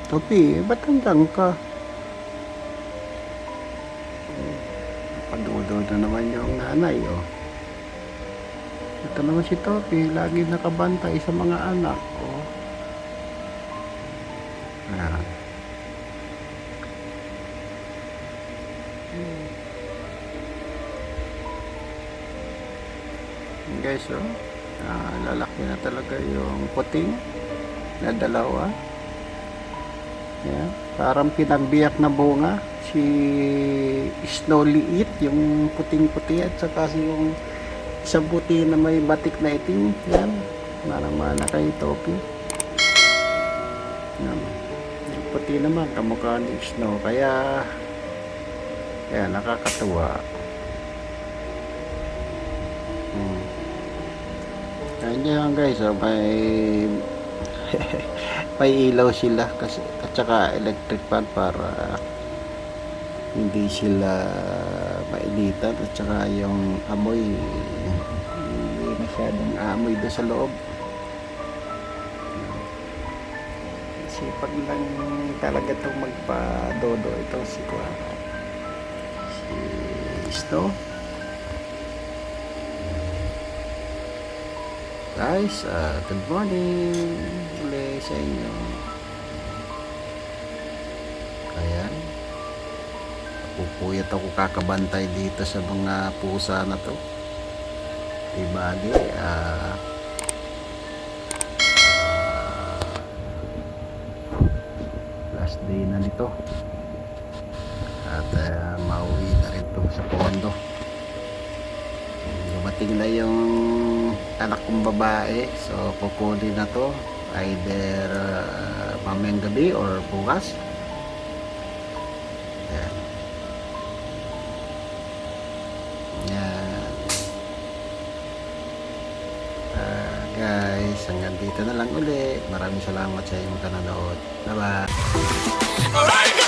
Topi, ba't hanggang ka? Padudo na naman yung nanay, oh. Ito naman si Topi, lagi nakabantay sa mga anak, oh. Ayan. Guys, oh. Lalaki na talaga yung puting na dalawa. Yan. Parang pinagbiyak na bunga si Snowliit, yung puting-puti, at saka yung isang puti na may batik na itim. Yan, mana kay Topi. Yan. Yung puti naman kamukha ni Snow, kaya nakakatuwa. Ayan guys, oh, may ilaw sila kasi, at saka electric fan para hindi sila mainitan, at saka yung amoy hindi masyadong amoy doon sa loob. Sipag lang talaga itong magpadodo ito si Snow. Guys, good morning ulit sa inyo. Ayan, pupuyat ako kakabantay dito sa mga pusa na to. Ibali, last day na nito, at mauwi na rin to sa pondo. Dumating na yung anak kong babae, so kukunin na to either mamayang gabi or bukas. Yan. Yan. Guys, hanggang dito na lang uli. Maraming salamat sa inyong panonood. Bye bye.